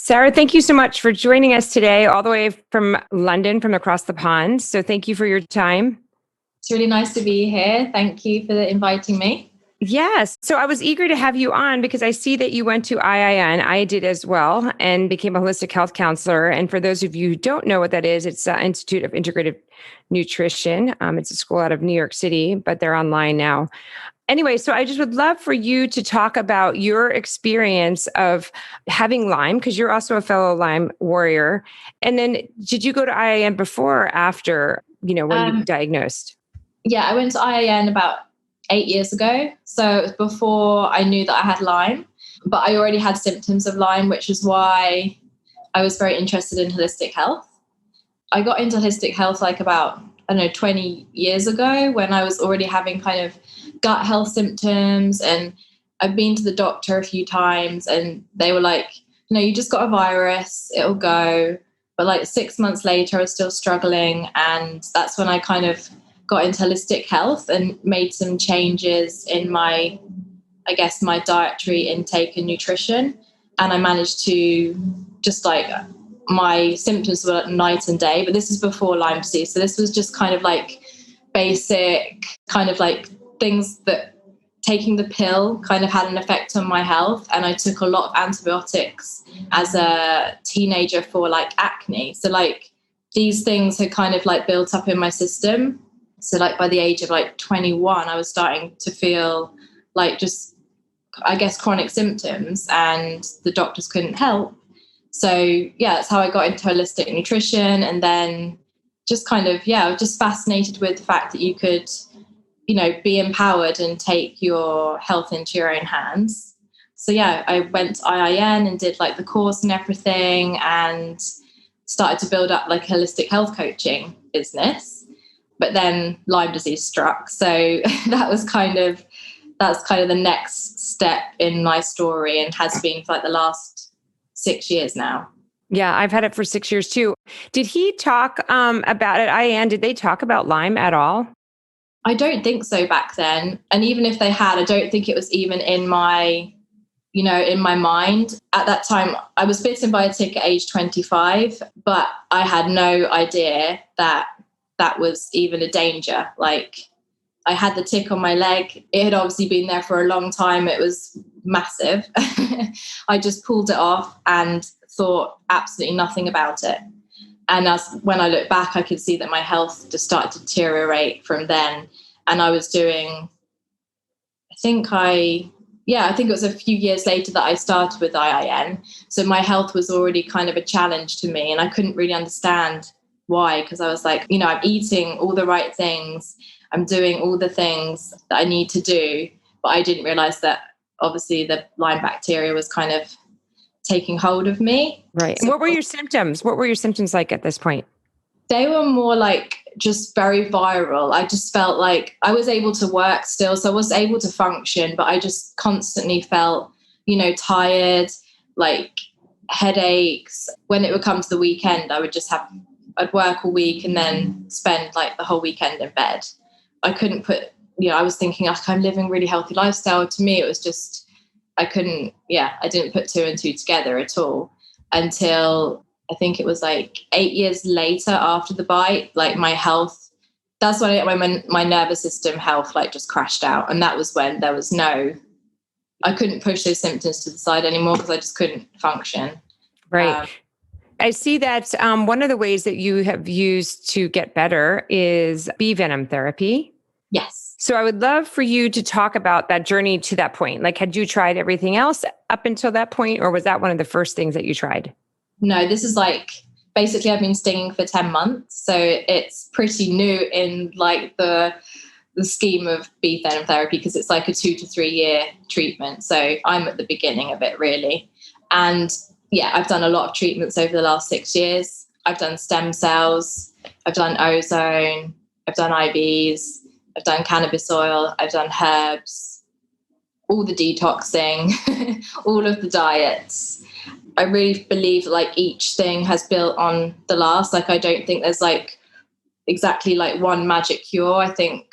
Sarah, thank you so much for joining us today, all the way from London, from across the pond. So thank you for your time. It's really nice to be here. Thank you for inviting me. Yes. So I was eager to have you on because I see that you went to IIN. I did as well and became a holistic health counselor. And for those of you who don't know what that is, it's the Institute of Integrative Nutrition. It's a school out of New York City, but they're online now. Anyway, so I just would love for you to talk about your experience of having Lyme, because you're also a fellow Lyme warrior. And then did you go to IIN before or after, when you were diagnosed? Yeah, I went to IIN about 8 years ago. So it was before I knew that I had Lyme, but I already had symptoms of Lyme, which is why I was very interested in holistic health. I got into holistic health like about, 20 years ago when I was already having kind of gut health symptoms. And I've been to the doctor a few times and they were like, you just got a virus, it'll go. But like 6 months later, I was still struggling. And that's when I kind of got into holistic health and made some changes in my dietary intake and nutrition. And I managed to just my symptoms were night and day, but this is before Lyme disease. So this was just kind of like basic kind of like things that taking the pill kind of had an effect on my health. And I took a lot of antibiotics as a teenager for like acne. So like these things had kind of like built up in my system. So like by the age of like 21, I was starting to feel like just, I guess, chronic symptoms and the doctors couldn't help. So yeah, that's how I got into holistic nutrition. And then just kind of, I was just fascinated with the fact that you could, be empowered and take your health into your own hands. So yeah, I went to IIN and did like the course and everything and started to build up like a holistic health coaching business. But then Lyme disease struck. So that's kind of the next step in my story and has been for like the last 6 years now. Yeah, I've had it for 6 years too. Did he talk about it? IIN, did they talk about Lyme at all? I don't think so back then. And even if they had, I don't think it was even in my mind. At that time, I was bitten by a tick at age 25, but I had no idea that was even a danger. Like I had the tick on my leg. It had obviously been there for a long time. It was massive. I just pulled it off and thought absolutely nothing about it. And when I look back, I could see that my health just started to deteriorate from then. And I was doing, I think it was a few years later that I started with IIN. So my health was already kind of a challenge to me. And I couldn't really understand why, because I was like, I'm eating all the right things. I'm doing all the things that I need to do. But I didn't realize that obviously the Lyme bacteria was kind of taking hold of me. Right. So, what were your symptoms? What were your symptoms like at this point? They were more like just very viral. I just felt like I was able to work still. So I was able to function, but I just constantly felt, tired, like headaches. When it would come to the weekend, I'd work all week and then spend like the whole weekend in bed. I couldn't put, I was thinking I'm living a really healthy lifestyle. To me, it was just, I didn't put two and two together at all until I think it was like 8 years later after the bite, like my health, that's when my nervous system health like just crashed out. And that was when there was I couldn't push those symptoms to the side anymore because I just couldn't function. Right. I see that one of the ways that you have used to get better is bee venom therapy. Yes. So I would love for you to talk about that journey to that point. Like, had you tried everything else up until that point, or was that one of the first things that you tried? No, this is like, basically I've been stinging for 10 months. So it's pretty new in like the scheme of bee venom therapy because it's like a 2 to 3 year treatment. So I'm at the beginning of it really. And yeah, I've done a lot of treatments over the last 6 years. I've done stem cells, I've done ozone, I've done IVs, I've done cannabis oil, I've done herbs, all the detoxing, all of the diets. I really believe like each thing has built on the last. Like I don't think there's like exactly like one magic cure. I think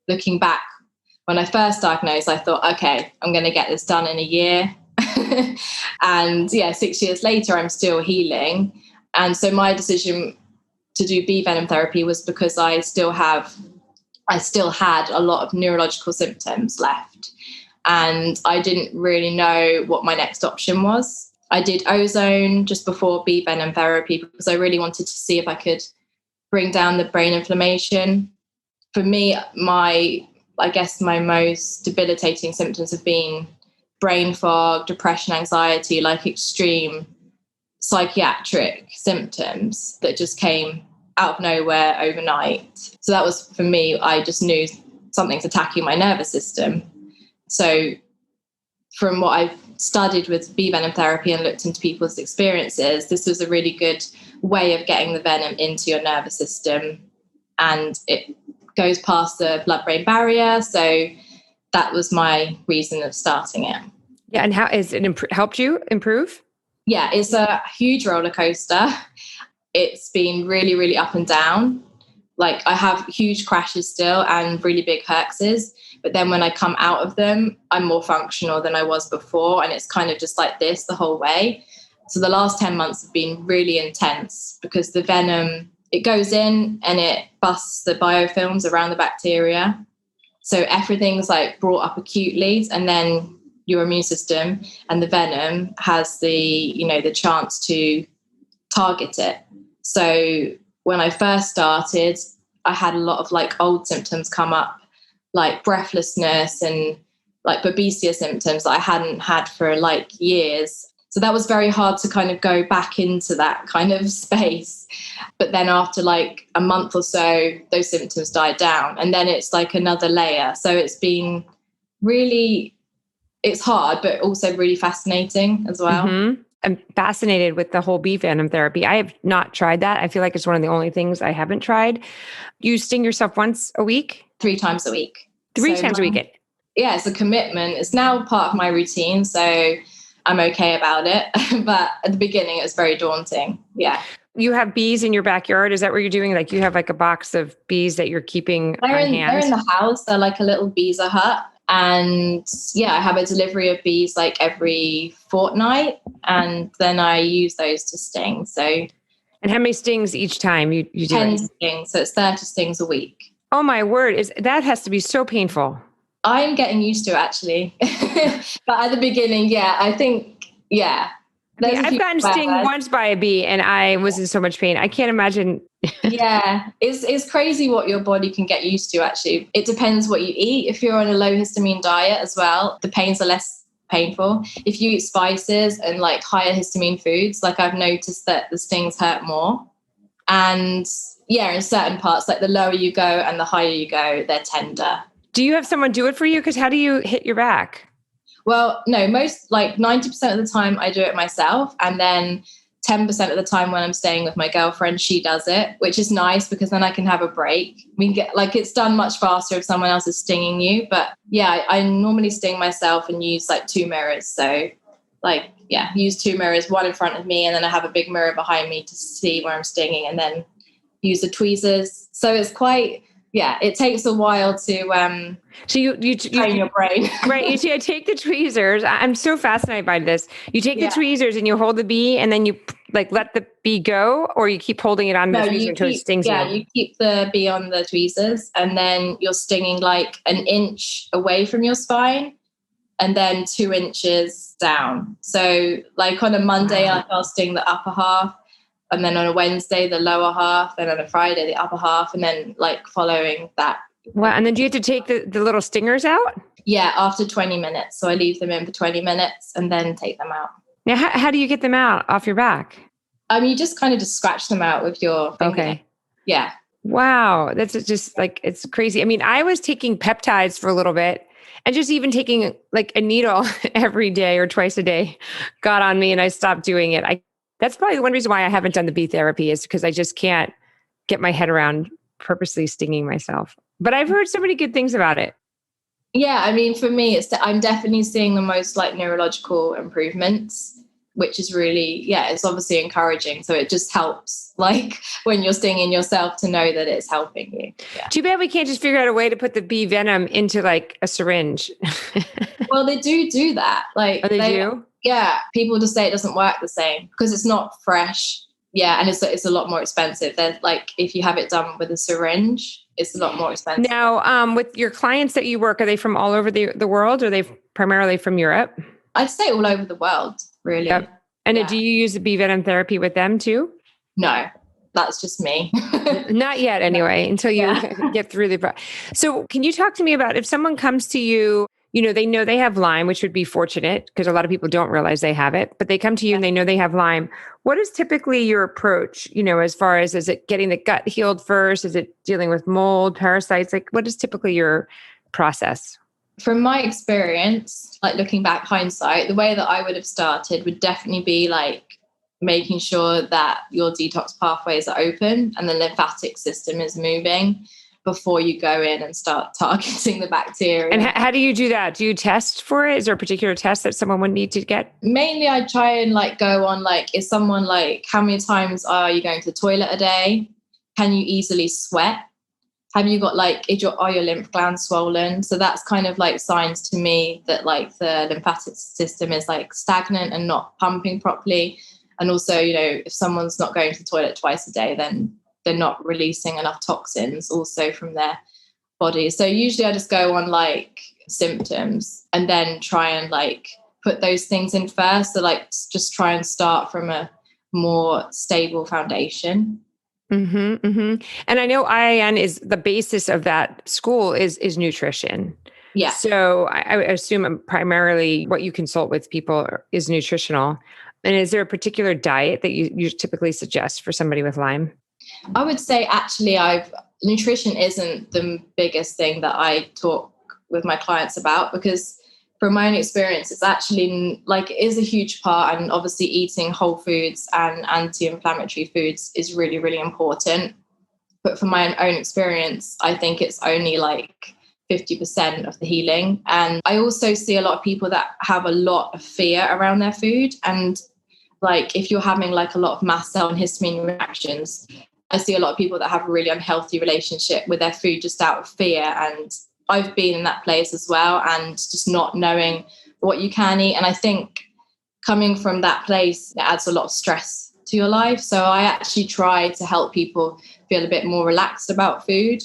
looking back when I first diagnosed, I thought, okay, I'm going to get this done in a year. And yeah, 6 years later, I'm still healing. And so my decision to do bee venom therapy was because I still had a lot of neurological symptoms left. And I didn't really know what my next option was. I did ozone just before bee venom therapy because I really wanted to see if I could bring down the brain inflammation. For me, I guess my most debilitating symptoms have been brain fog, depression, anxiety, like extreme psychiatric symptoms that just came out of nowhere overnight. So that was, for me, I just knew something's attacking my nervous system. So from what I've studied with bee venom therapy and looked into people's experiences, this was a really good way of getting the venom into your nervous system. And it goes past the blood-brain barrier. So that was my reason of starting it. Yeah. And how has it helped you improve? Yeah, it's a huge roller coaster. It's been really, really up and down. Like I have huge crashes still and really big herxes. But then when I come out of them, I'm more functional than I was before. And it's kind of just like this the whole way. So the last 10 months have been really intense because the venom, it goes in and it busts the biofilms around the bacteria. So everything's like brought up acutely, and then your immune system and the venom has the chance to target it. So when I first started, I had a lot of like old symptoms come up, like breathlessness and like babesia symptoms that I hadn't had for like years. So that was very hard to kind of go back into that kind of space. But then after like a month or so, those symptoms died down. And then it's like another layer. So it's been really, it's hard, but also really fascinating as well. Mm-hmm. I'm fascinated with the whole bee venom therapy. I have not tried that. I feel like it's one of the only things I haven't tried. You sting yourself once a week? 3 times a week. Three times a week? Yeah, it's a commitment. It's now part of my routine. So I'm okay about it. But at the beginning, it was very daunting. Yeah. You have bees in your backyard. Is that what you're doing? Like you have like a box of bees that you're keeping on hand? They're in the house. They're like a little beezer hut. And yeah, I have a delivery of bees like every fortnight. And then I use those to sting. So, and how many stings each time you do 10 it? stings. So it's 30 stings a week. Oh my word. That has to be so painful. I'm getting used to it actually. But at the beginning, yeah, I think, yeah. I've gotten stung once by a bee and I was in so much pain. I can't imagine. Yeah, it's crazy what your body can get used to actually. It depends what you eat. If you're on a low histamine diet as well, the pains are less painful. If you eat spices and like higher histamine foods, like I've noticed that the stings hurt more. And yeah, in certain parts, like the lower you go and the higher you go, they're tender. Do you have someone do it for you? Because how do you hit your back? Well, no, most like 90% of the time I do it myself. And then 10% of the time when I'm staying with my girlfriend, she does it, which is nice because then I can have a break. We get like it's done much faster if someone else is stinging you. But yeah, I normally sting myself and use like 2 mirrors. So like, yeah, use 2 mirrors, one in front of me. And then I have a big mirror behind me to see where I'm stinging and then use the tweezers. So it's quite... Yeah, it takes a while to so you train your brain. Right. You see, I take the tweezers. I'm so fascinated by this. You take the tweezers and you hold the bee and then you like let the bee go, or you keep holding it on the tweezer until it stings you? Yeah, you keep the bee on the tweezers and then you're stinging like an inch away from your spine and then 2 inches down. So like on a Monday, I'll sting the upper half. And then on a Wednesday, the lower half, and on a Friday, the upper half, and then like following that. Wow. And then do you have to take the little stingers out? Yeah, after 20 minutes. So I leave them in for 20 minutes and then take them out. Now, how do you get them out off your back? You just kind of just scratch them out with your finger. Okay. Yeah. Wow. That's just like, it's crazy. I mean, I was taking peptides for a little bit and just even taking like a needle every day or twice a day got on me and I stopped doing it. That's probably one reason why I haven't done the bee therapy is because I just can't get my head around purposely stinging myself. But I've heard so many good things about it. Yeah, I mean, for me, I'm definitely seeing the most like neurological improvements, which is really, yeah, it's obviously encouraging. So it just helps like when you're stinging yourself to know that it's helping you. Yeah. Too bad we can't just figure out a way to put the bee venom into like a syringe. Well, they do that. Like Oh, they do? Yeah, people just say it doesn't work the same because it's not fresh. Yeah, and it's a lot more expensive. Then, like, if you have it done with a syringe, it's a lot more expensive. Now, with your clients that you work, are they from all over the world, or are they primarily from Europe? I'd say all over the world, really. Yep. And Yeah. do you use the bee venom therapy with them too? No, that's just me. Not yet, anyway, until you get through the. So, can you talk to me about if someone comes to you, they know they have Lyme, which would be fortunate because a lot of people don't realize they have it, but they come to you and they know they have Lyme. What is typically your approach, as far as, is it getting the gut healed first? Is it dealing with mold, parasites? Like, what is typically your process? From my experience, like looking back hindsight, the way that I would have started would definitely be like making sure that your detox pathways are open and the lymphatic system is moving before you go in and start targeting the bacteria. And how do you do that? Do you test for it? Is there a particular test that someone would need to get? Mainly I try and like go on, like, is someone like, how many times are you going to the toilet a day? Can you easily sweat? Have you got like, are your lymph glands swollen? So that's kind of like signs to me that like the lymphatic system is like stagnant and not pumping properly. And also, if someone's not going to the toilet twice a day, then they're not releasing enough toxins also from their body. So usually I just go on like symptoms and then try and like put those things in first. So like just try and start from a more stable foundation. Mm-hmm, mm-hmm. And I know IIN is the basis of that school is nutrition. Yeah. So I assume primarily what you consult with people is nutritional. And is there a particular diet that you typically suggest for somebody with Lyme? I would say actually nutrition isn't the biggest thing that I talk with my clients about, because from my own experience, it's actually like, it is a huge part. And obviously eating whole foods and anti-inflammatory foods is really, really important. But from my own experience, I think it's only like 50% of the healing. And I also see a lot of people that have a lot of fear around their food. And like, if you're having like a lot of mast cell and histamine reactions, I see a lot of people that have a really unhealthy relationship with their food just out of fear. And I've been in that place as well, and just not knowing what you can eat. And I think coming from that place, it adds a lot of stress to your life. So I actually try to help people feel a bit more relaxed about food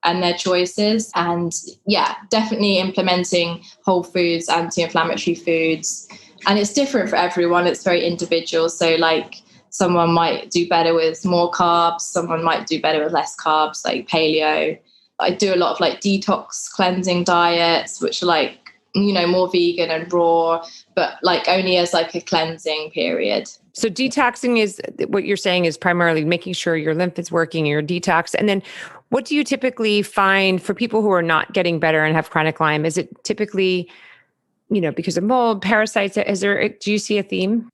and their choices. And yeah, definitely implementing whole foods, anti-inflammatory foods. And it's different for everyone. It's very individual. So like someone might do better with more carbs. Someone might do better with less carbs, like paleo. I do a lot of like detox cleansing diets, which are like, more vegan and raw, but like only as like a cleansing period. So detoxing is what you're saying is primarily making sure your lymph is working, your detox. And then what do you typically find for people who are not getting better and have chronic Lyme? Is it typically, because of mold, parasites? Do you see a theme?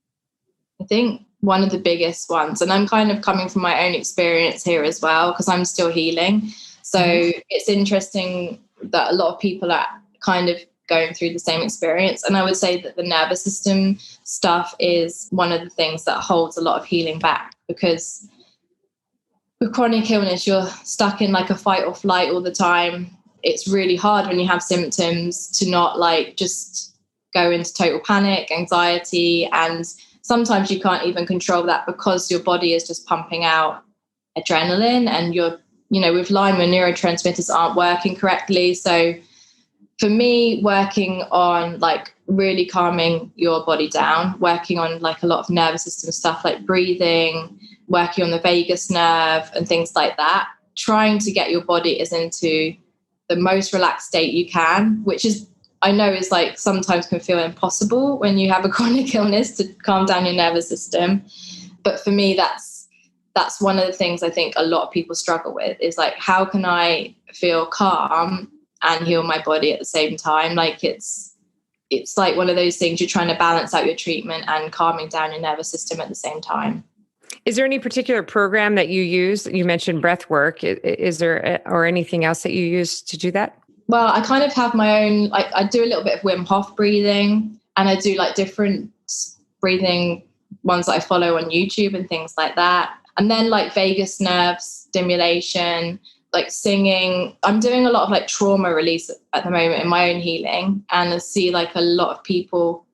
I think one of the biggest ones, and I'm kind of coming from my own experience here as well, because I'm still healing. So it's interesting that a lot of people are kind of going through the same experience. And I would say that the nervous system stuff is one of the things that holds a lot of healing back, because with chronic illness, you're stuck in like a fight or flight all the time. It's really hard when you have symptoms to not like just go into total panic, anxiety. And sometimes you can't even control that because your body is just pumping out adrenaline, and with Lyme, your neurotransmitters aren't working correctly. So for me, working on like really calming your body down, working on like a lot of nervous system stuff like breathing, working on the vagus nerve and things like that, trying to get your body is into the most relaxed state you can, which is, I know, is like sometimes can feel impossible when you have a chronic illness to calm down your nervous system. But for me, that's one of the things I think a lot of people struggle with, is like, how can I feel calm and heal my body at the same time? Like it's like one of those things, you're trying to balance out your treatment and calming down your nervous system at the same time. Is there any particular program that you use? You mentioned breath work. Is there, or anything else that you use to do that? Well, I kind of have my own, like I do a little bit of Wim Hof breathing, and I do like different breathing ones that I follow on YouTube and things like that. And then like vagus nerve stimulation, like singing. I'm doing a lot of like trauma release at the moment in my own healing, and I see like a lot of people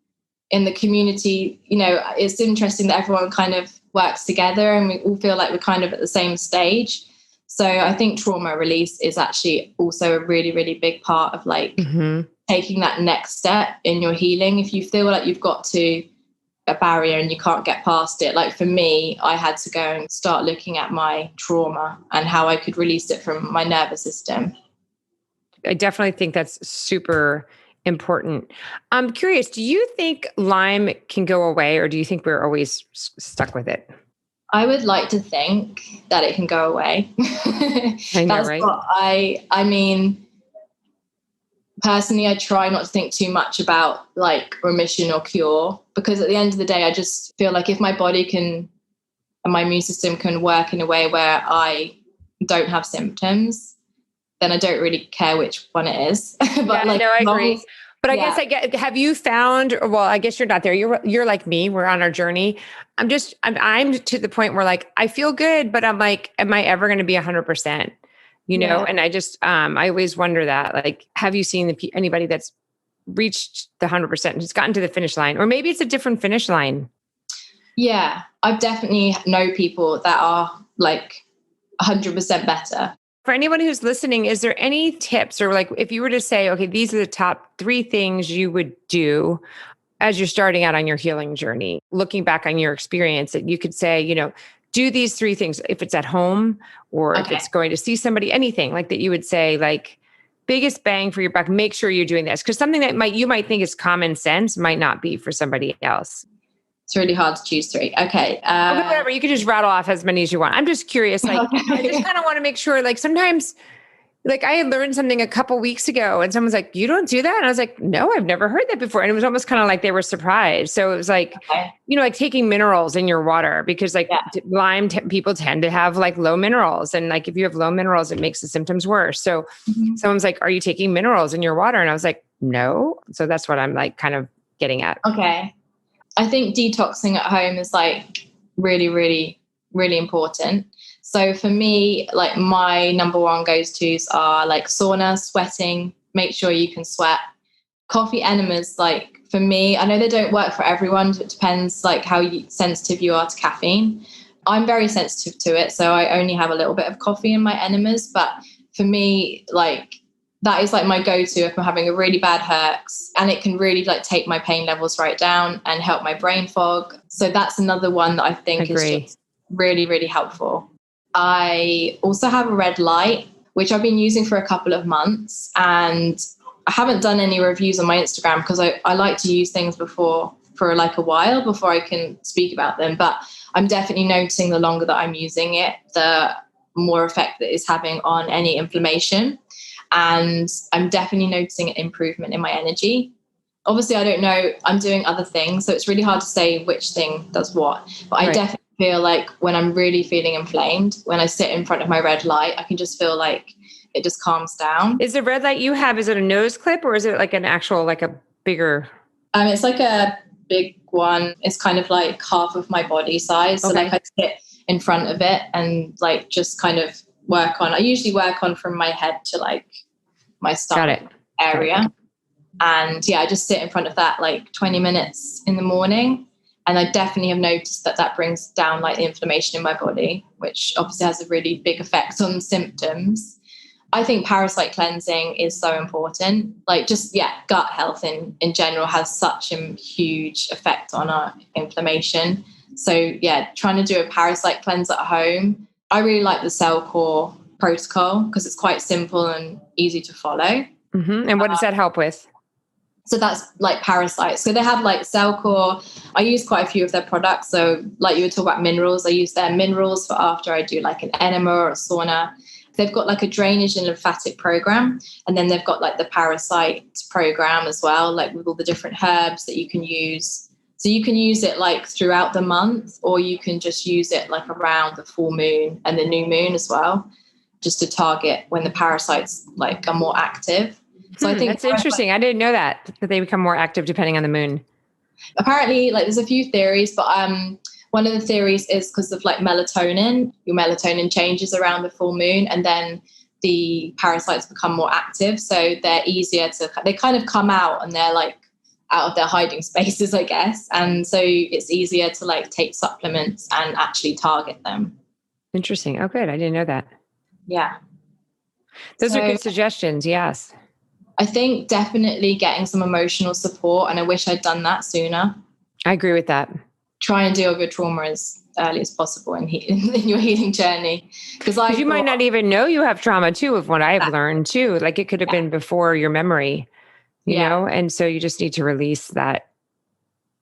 in the community. You know, it's interesting that everyone kind of works together and we all feel like we're kind of at the same stage. So I think trauma release is actually also a really, really big part of like taking that next step in your healing. If you feel like you've got to a barrier and you can't get past it, like for me, I had to go and start looking at my trauma and how I could release it from my nervous system. I definitely think that's super important. I'm curious, do you think Lyme can go away, or do you think we're always stuck with it? I would like to think that it can go away. I know, That's right? what I mean, personally, I try not to think too much about like remission or cure, because at the end of the day, I just feel like if my body can and my immune system can work in a way where I don't have symptoms, then I don't really care which one it is. But yeah, like, no, I agree. But I yeah. guess have you found, well, I guess you're not there. You're like me. We're on our journey. I'm to the point where like, I feel good, but I'm like, am I ever going to be 100%? You know? Yeah. And I just, I always wonder that, like, have you seen anybody that's reached the 100% and has gotten to the finish line, or maybe it's a different finish line? Yeah, I definitely know people that are like 100% better. For anyone who's listening, is there any tips, or like if you were to say, okay, these are the top 3 things you would do as you're starting out on your healing journey, looking back on your experience, that you could say, you know, do these 3 things, if it's at home or if it's going to see somebody, anything like that, you would say like biggest bang for your buck, make sure you're doing this. Because something that you might think is common sense might not be for somebody else. It's really hard to choose 3. Okay. Okay, whatever. You could just rattle off as many as you want. I'm just curious. Like, I just kind of want to make sure, like sometimes, like I had learned something a couple weeks ago and someone's like, you don't do that? And I was like, no, I've never heard that before. And it was almost kind of like they were surprised. So it was like, you know, like taking minerals in your water, because like Lyme people tend to have like low minerals. And like, if you have low minerals, it makes the symptoms worse. So someone's like, are you taking minerals in your water? And I was like, no. So that's what I'm like kind of getting at. Okay. I think detoxing at home is like really, really, really important. So for me, like my number 1 go-tos are like sauna, sweating, make sure you can sweat. Coffee enemas, like for me, I know they don't work for everyone. It depends like how sensitive you are to caffeine. I'm very sensitive to it, so I only have a little bit of coffee in my enemas. But for me, like that is like my go-to if I'm having a really bad herx, and it can really like take my pain levels right down and help my brain fog. So that's another one that I think is just really, really helpful. I also have a red light, which I've been using for a couple of months, and I haven't done any reviews on my Instagram because I like to use things for like a while before I can speak about them. But I'm definitely noticing the longer that I'm using it, the more effect that it's having on any inflammation. And I'm definitely noticing an improvement in my energy. Obviously, I don't know, I'm doing other things, so it's really hard to say which thing does what. But I definitely feel like when I'm really feeling inflamed, when I sit in front of my red light, I can just feel like it just calms down. Is the red light you have, is it a nose clip or is it like an actual, like a bigger? It's like a big one. It's kind of like half of my body size. So like I sit in front of it and like just kind of I usually work on from my head to like my stomach area. And I just sit in front of that like 20 minutes in the morning. And I definitely have noticed that brings down like the inflammation in my body, which obviously has a really big effect on symptoms. I think parasite cleansing is so important. Like just, gut health in general has such a huge effect on our inflammation. So trying to do a parasite cleanse at home. I really like the Cell Core protocol because it's quite simple and easy to follow. Mm-hmm. And what does that help with? So that's like parasites. So they have like Cell Core. I use quite a few of their products. So like you were talking about minerals, I use their minerals for after I do like an enema or a sauna. They've got like a drainage and lymphatic program. And then they've got like the parasite program as well, like with all the different herbs that you can use. So you can use it like throughout the month, or you can just use it like around the full moon and the new moon as well, just to target when the parasites like are more active. So I think that's interesting. I didn't know that they become more active depending on the moon. Apparently, like there's a few theories, but one of the theories is because of like melatonin. Your melatonin changes around the full moon, and then the parasites become more active. So they kind of come out and they're like out of their hiding spaces, I guess. And so it's easier to like take supplements and actually target them. Interesting. Oh, good. I didn't know that. Yeah. Those are good suggestions. Yes. I think definitely getting some emotional support. And I wish I'd done that sooner. I agree with that. Try and deal with your trauma as early as possible in your healing journey. Because you might not even know you have trauma too, of what I've learned too. Like it could have been before your memory, you know? And so you just need to release that.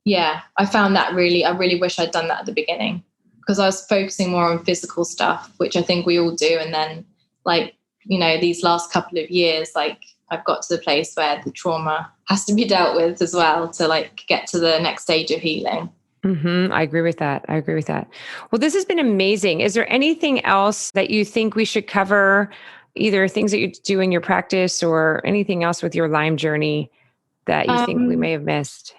Yeah. I found that I really wish I'd done that at the beginning, because I was focusing more on physical stuff, which I think we all do. And then like, you know, these last couple of years, like I've got to the place where the trauma has to be dealt with as well to like get to the next stage of healing. Mm-hmm. I agree with that. Well, this has been amazing. Is there anything else that you think we should cover, either things that you do in your practice or anything else with your Lyme journey that you think we may have missed?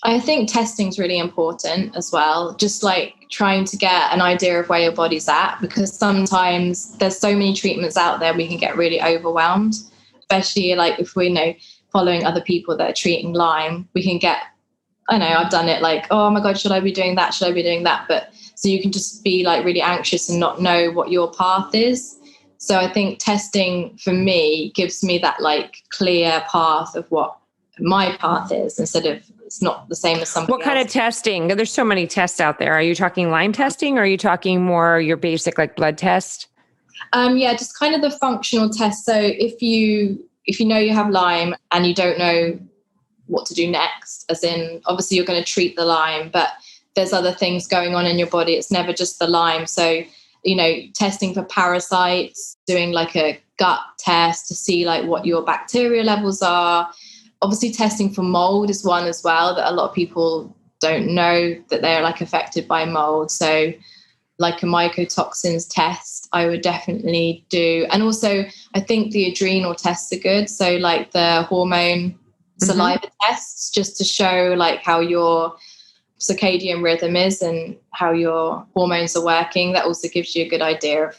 I think testing is really important as well. Just like trying to get an idea of where your body's at, because sometimes there's so many treatments out there, we can get really overwhelmed, especially like if we following other people that are treating Lyme, we can get, I know I've done it like, oh my God, should I be doing that? Should I be doing that? But so you can just be like really anxious and not know what your path is. So I think testing for me gives me that like clear path of what my path is, instead of it's not the same as somebody What kind of testing? There's so many tests out there. Are you talking Lyme testing, or are you talking more your basic like blood test? Yeah, just kind of the functional test. So if you know you have Lyme and you don't know what to do next, as in obviously you're going to treat the Lyme, but there's other things going on in your body. It's never just the Lyme. So, you know, testing for parasites, doing like a gut test to see like what your bacteria levels are. Obviously testing for mold is one as well that a lot of people don't know that they're like affected by mold. So like a mycotoxins test, I would definitely do. And also I think the adrenal tests are good. So like the hormone saliva tests, just to show like how your circadian rhythm is and how your hormones are working. That also gives you a good idea of,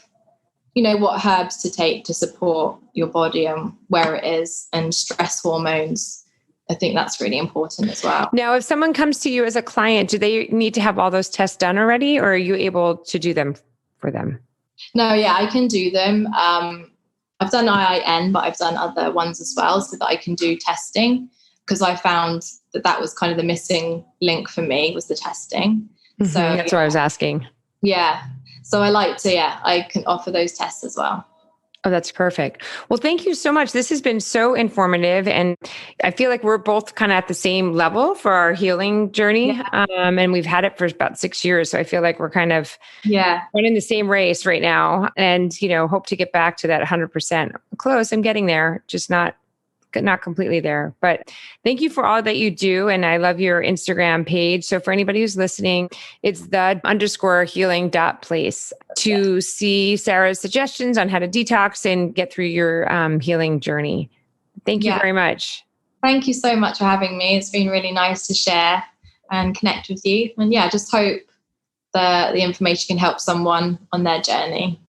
you know, what herbs to take to support your body and where it is, and stress hormones. I think that's really important as well. Now, if someone comes to you as a client, do they need to have all those tests done already, or are you able to do them for them? No, yeah, I can do them. I've done IIN, but I've done other ones as well so that I can do testing, because I found that was kind of the missing link for me, was the testing. Mm-hmm. So that's what I was asking. Yeah. So I can offer those tests as well. Oh, that's perfect. Well, thank you so much. This has been so informative. And I feel like we're both kind of at the same level for our healing journey. Yeah. And we've had it for about 6 years. So I feel like we're kind of running the same race right now, and, you know, hope to get back to that 100%. Close. I'm getting there, just not completely there. But thank you for all that you do. And I love your Instagram page. So for anybody who's listening, it's the_healing.place to see Sarah's suggestions on how to detox and get through your healing journey. Thank you very much. Thank you so much for having me. It's been really nice to share and connect with you. And just hope the information can help someone on their journey.